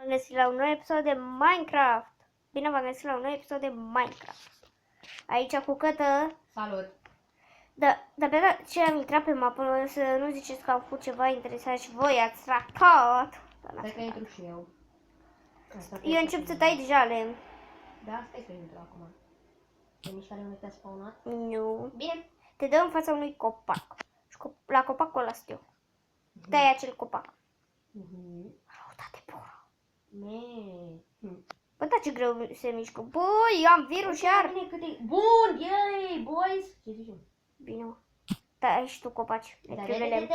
V-am găsit la un nou episod de Minecraft. Bine v-am găsit la un nou episod de Minecraft. Aici cu Cătă. Salut! Dar pe ce am intrat pe mapă, să nu ziceți că am făcut ceva interesant și voi ați ratat. Stai că intru și eu. Eu încep să tai deja lemn. Da, stai că intru acum. Te mișcare unde te-a spawnat? Nu. Bine. Te dă în fața unui copac. Și la copacul ăla sunt eu. Tai acel copac. Răutate de pură. Bă, da, ce greu se mișcă. Băi, am virus iar. Bun, yay, boys! Ce zici eu? Bine, mă. Da, ai și tu copaci. Le trebuie lemn.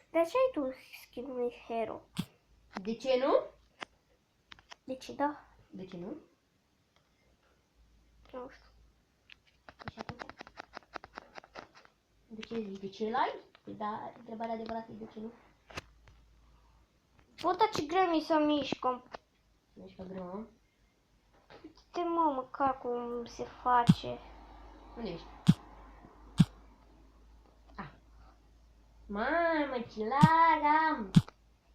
De ce ai tu skin unui hero? De ce nu? De ce da? De ce nu? Nu știu. Și atunci? De ce zici? De ce like? Păi da, întrebarea adevărată e de ce nu? Bă, da, ce greu mi să mișcă. Mișcă greu, mă? Uite, mă, măcar cum se face. Unde ești? Ah. Mamă, ce lag am!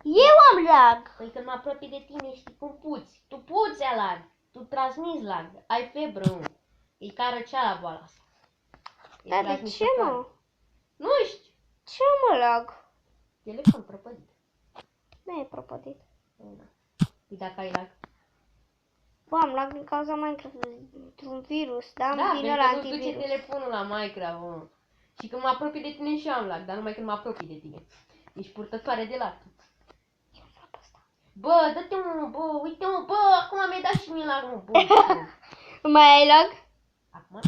Eu am lag! Păi când mă apropii de tine știi cum puți. Tu puți a lag. Tu transmiți lag. Ai febră, mă. E ca răceala boala asta. Dar de ce, mă? Nu știu. Ce mă lag? Telefon prăpădit. Nu e propădit. Păi dacă ai lag. Bă, am lag din cauza Minecraft, într-un virus, da? Da, Am vine la pentru că duce antivirus. telefonul la Minecraft, mă. Și când mă apropii de tine și eu am lag, dar numai când mă apropii de tine. Ești purtătoare de lag. Bă, dă-te mă, bă, uite mă, bă, acum mi-ai dat și mie lag, mă, bă. Mai ai lag? Acum?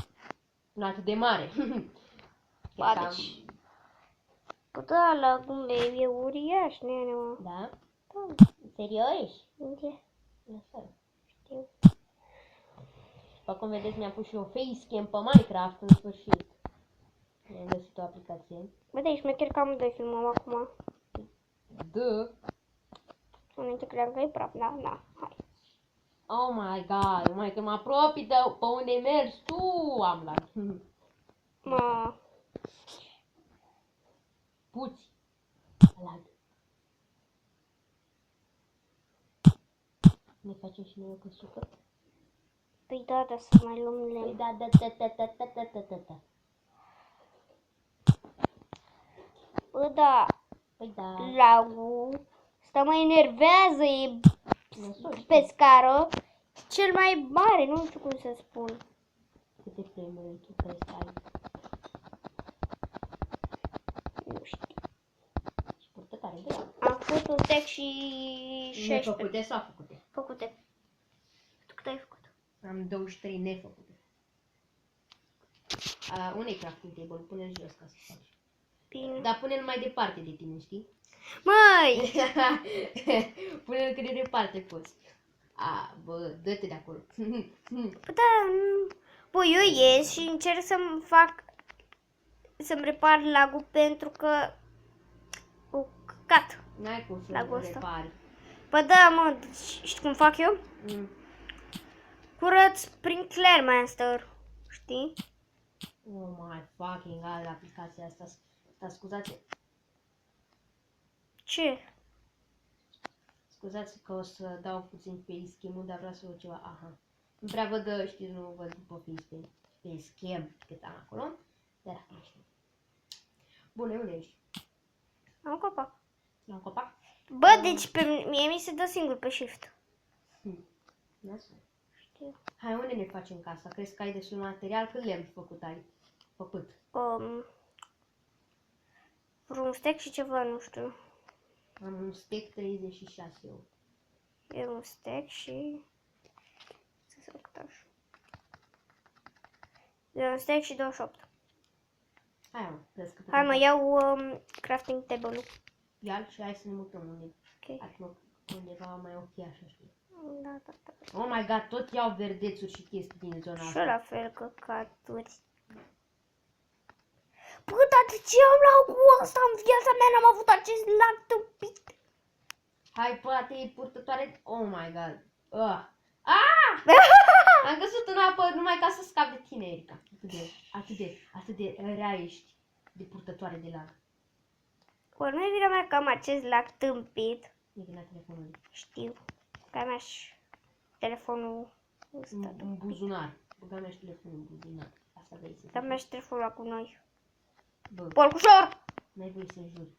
Nu atât de mare. Ba, deci... Bă, da, lagul meu e uriaș, nene, mă. Da? Da, Serios? unde? Lăsă. Știu. După cum vedeți, mi-am pus și eu facecam pe Minecraft în sfârșit. Mi-am găsit o aplicație. Bă, da, ești mecher că amândoi filmăm acum. Da. Înainte credeam că e praf, da, hai. Oh my god, mai când mă apropii de pe unde mergi tu, am lag. Mă... Puți. Lag. Ne facem și noi o căsuță? Păi da, dar să mai luăm Păi lemn. da. Bă, da, Păi da. lagul ăsta mă enervează, e pe scară cel mai mare, nu știu cum să spun. Câte frame-uri tu crezi că ai? Nu știu. Și purtătoare de lag. Am făcut un stack și 16. Nefăcute sau făcute? Făcute. Tu cât ai făcut? Am 23 nefăcute. Unde-i crafting table? Pune-l jos ca să faci. Bine. Dar pune-l mai departe de tine, știi? Măi! Pune-l cât de departe poți. Bă, dă-te de acolo. Bă, da, bă, eu ies și încerc să-mi repar lagul pentru că o căcat. N-ai cum să Lagul l ăsta. repari. Bă, da, mă, știi cum fac eu? Curăț prin Clearmaster, știi? Oh my fucking god, aplicația asta. Scuzați. Ce? Scuzați că o să dau puțin facecam-ul, dar vreau să văd ceva. Aha. Nu prea văd, știți, nu văd după facecam cât am acolo. Dar acum știu. Bune, unde ești? Am copac. La un copac? Bă, deci pe mie mi se dă singur pe shift. Lasă. Știu. Hai, unde ne facem casa? Crezi că ai destul material? Cât lemn făcut ai? Făcut. Vreun stack și ceva, nu știu. Am un stack 36 eu. E un stack și... Să se cât așa. E un stack și 28. Hai, mă, crezi că Hai, mă, iau crafting table-ul. Ia-l și hai să ne mutăm unde. Ok. Acum, undeva mai ok, așa știu. Da. Oh my god, tot iau verdețuri și chestii din zona Și asta. la fel căcaturi. Bă, dar de ce am lagul ăsta în viața mea? N-am avut acest lag tâmpit. Hai, poate e purtătoare. Oh my god. Am căzut în apă numai ca să scap de tine, Erica. Atât de rea ești de purtătoare de lag. Bă, nu e vina mea că am acest lac tâmpit. E vina telefonului. Știu. Că am și telefonul ăsta. În buzunar. Băga mea și telefonul în buzunar. Asta vrei să Dar mi-aș telefonul cu noi. Bă, Porcușor! n-ai voie să juri.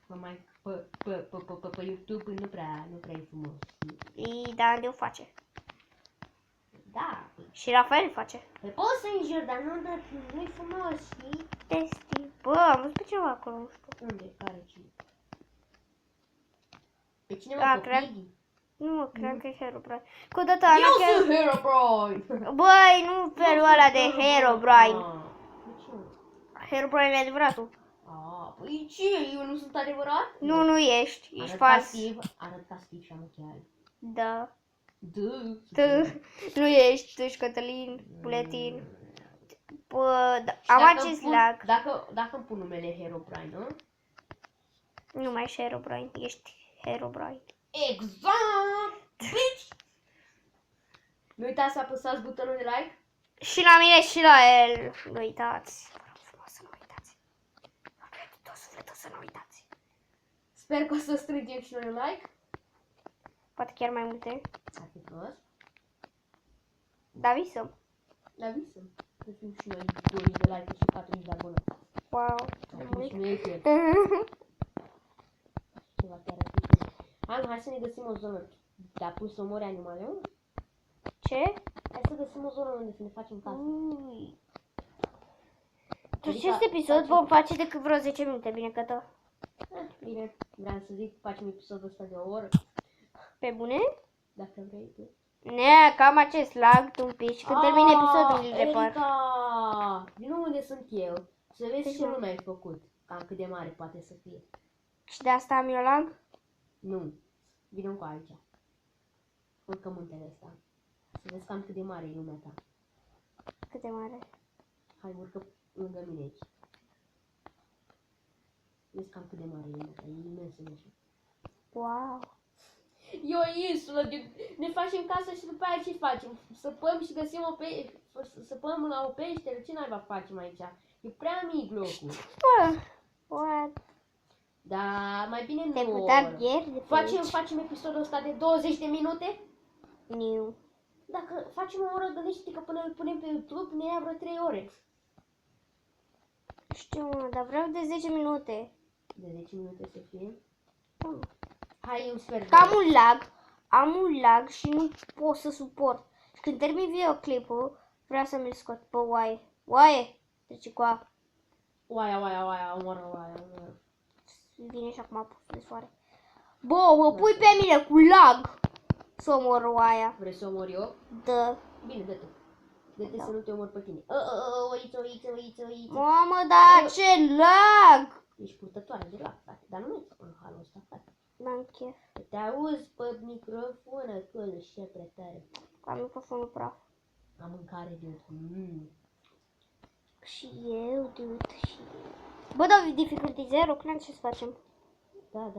Mă mai pe YouTube nu prea e frumos. Da, Andy o face. Da, Și Rafael face. păi poți să înjuri, dar nu-i frumos, știi? Testi. Bă, am văzut pe ceva acolo, nu știu. Unde? Care cine? Pe cine Da, mă, pe cred. Piggy? Nu mă, cred că e Herobrine. Că odată Ana Eu chiar... sunt Herobrine! Băi, nu felul ăla de Herobrine. De ce? Herobrine e adevăratul. Păi ce? Eu nu sunt adevărat? Nu ești. Ești fals. Arăt ca Steve și am ochiali. Da. Da. Tu nu ești, tu ești Cătălin, buletin. Bă, da, am acest lac. Dacă îmi pun numele Herobrine, nu? Nu mai ești Herobrine, ești Herobrine. Exact! Bitch! Nu uitați să apăsați butonul de like. Și la mine și la el. Nu uitați. Vă rog frumos să nu uitați. Vă rog de tot sufletul să nu uitați. Sper că o să strângem și noi un like. Poate chiar mai multe. Ar fi frumos. Da, visăm. Dar visăm. Să fim și noi 2000 de like-uri și 40 de abonați. Wow. Atunci nu e chiar. Ceva chiar ar fi frumos. Hai să ne găsim o zonă. Te-a pus să omori animale, nu? Ce? Hai să găsim o zonă unde să ne facem casă. Ui. Adică Acest episod vom face decât vreo 10 minute, bine că tot. Bine, vreau să zic, facem episodul ăsta de o oră. Pe bune? Dacă vrei tu. Ne, cam acest lag un pic și când termin episodul îl repar. Erica! Vino unde sunt eu. Să vezi Deci ce nu. lume ai făcut. Cam cât de mare poate să fie. Și de asta am eu lag? Nu. Vino cu aici. Urcă muntele ăsta. Să vezi cam cât de mare e lumea ta. Cât de mare? Hai, urcă lângă mine aici. Vezi cam cât de mare e lumea ta. E imensă, nu știu. Wow. E o insulă, ne facem casă și după aia ce facem? Săpăm și găsim săpăm la o peșteră, ce naiba facem aici? E prea mic locul. Bă, what? Dar mai bine Te nu o putea oră. pierde pe aici. Facem episodul ăsta de 20 de minute? Nu. Dacă facem o oră, gândește-te că până îl punem pe YouTube ne ia vreo 3 ore. Știu, mă, dar vreau de 10 minute. De 10 minute să fie? Bă. Hai, un sfert Că am un lag și nu pot să suport. Și când termin videoclipul, vreau să mi-l scot pe oaie. Oaie! Trece cu a. Oaia, omoră. Vine și acum apus de soare. Bă, mă pui pe mine cu lag să omor oaia. Vrei să omor eu? Da. Bine, dă-te. Dă-te Da. să nu te omor pe tine. Oiță. Mamă, da, ce lag! Ești purtătoare de lac, frate. Dar nu în halul ăsta, frate. N-am chef. Te auzi pe microfon acolo și e prea tare. Am microfonul praf. Am mâncare de Și eu, dude, și eu. Bă, dau difficulty 0, când ce să facem? Da.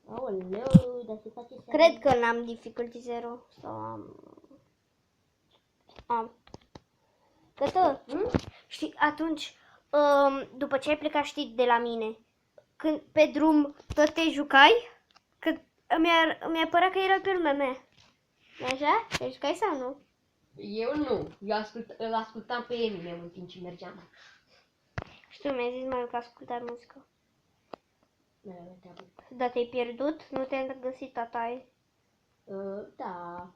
Aoleu, dar se face seara. Cred că n-am difficulty 0 sau am. Că tot. Știi, atunci, după ce ai plecat, știi, de la mine, când pe drum tot te jucai, că mi-a părea că era pe lumea mea. Așa? Te jucai sau nu? Eu nu. Îl ascultam pe Eminem în timp ce mergeam. Știu, mi-ai zis mai că ascultai muzică. Mi-a luat treabă. Dar te-ai pierdut? Nu te-ai găsit tatai? Da.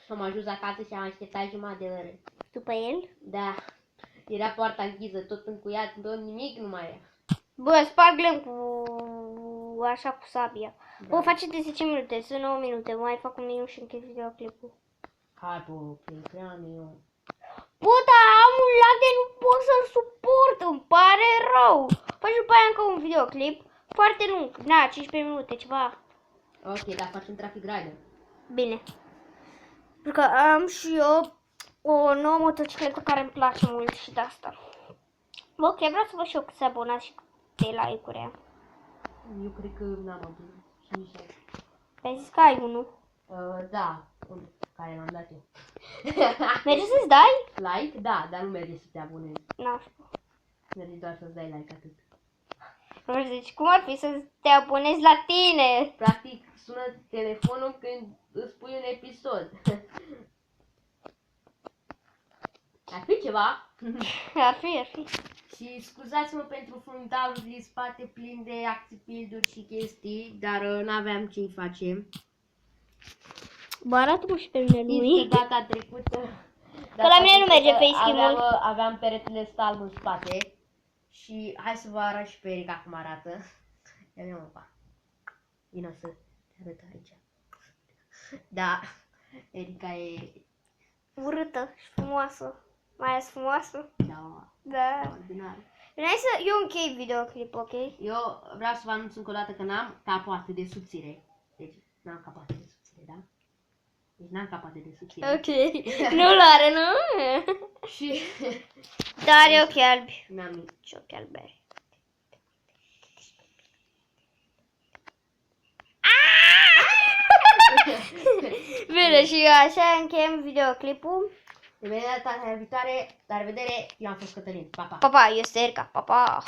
Am ajuns acasă și am așteptat jumătate de oră. După el? Da. Era poarta închisă, tot încuiat, tot nimic nu mai era. Bă, sparg-le cu așa cu sabia. Da. Bă, face de 10 minute, sunt 9 minute, mai fac un minut și închid videoclipul. Hai, bă, prea eu. Bă, dar am un lag de nu pot să-l suport, îmi pare rău. Faci după aia încă un videoclip foarte lung, na, 15 minute, ceva. Ok, dar facem Traffic Rider. Bine. Pentru că am și eu o nouă motocicletă care îmi place mult și de asta. Bă, ok, vreau să văd și eu cât se abonați și câte like-uri am. Eu cred că n-am abonat. Și nici eu. Ai zis că ai unul. Da, unul care l-am dat eu. Merge să-ți dai? Like? Da, dar nu merge să te abonezi. N-aș. Merge doar să-ți dai like atât. Deci cum ar fi să te abonezi la tine? Practic, sună telefonul când îți pui un episod. Ar fi ceva. Ar fi. Și scuzați-mă pentru fundalul din spate plin de acțipilduri și chestii, dar n-aveam ce-i face. Bă, arată-mă și pe mine lui. Știți că data trecută... Că la mine nu merge facecam-ul. Aveam peretele ăsta alb în spate. Și hai să vă arăt și pe Erica cum arată. Ia vină, mă, pa. Vino să te arăt aici. Da, Erica e... Urâtă și frumoasă. Mai ales frumoasă. Da, Da. ordinar. Hai să eu închei videoclip, ok? Eu vreau să vă anunț încă o dată că n-am capul atât de subțire. Deci, n-am capul atât de subțire, da? Deci n-am capul atât de subțire. Ok. Nu-l are, nu? Și... Dar are ochi albi. N-am... Și ochi alberi. Bine, și așa încheiem videoclipul. De vedere data viitoare, la revedere, eu am fost Cătălin, pa, pa! Pa, pa, este Erica, pa, pa.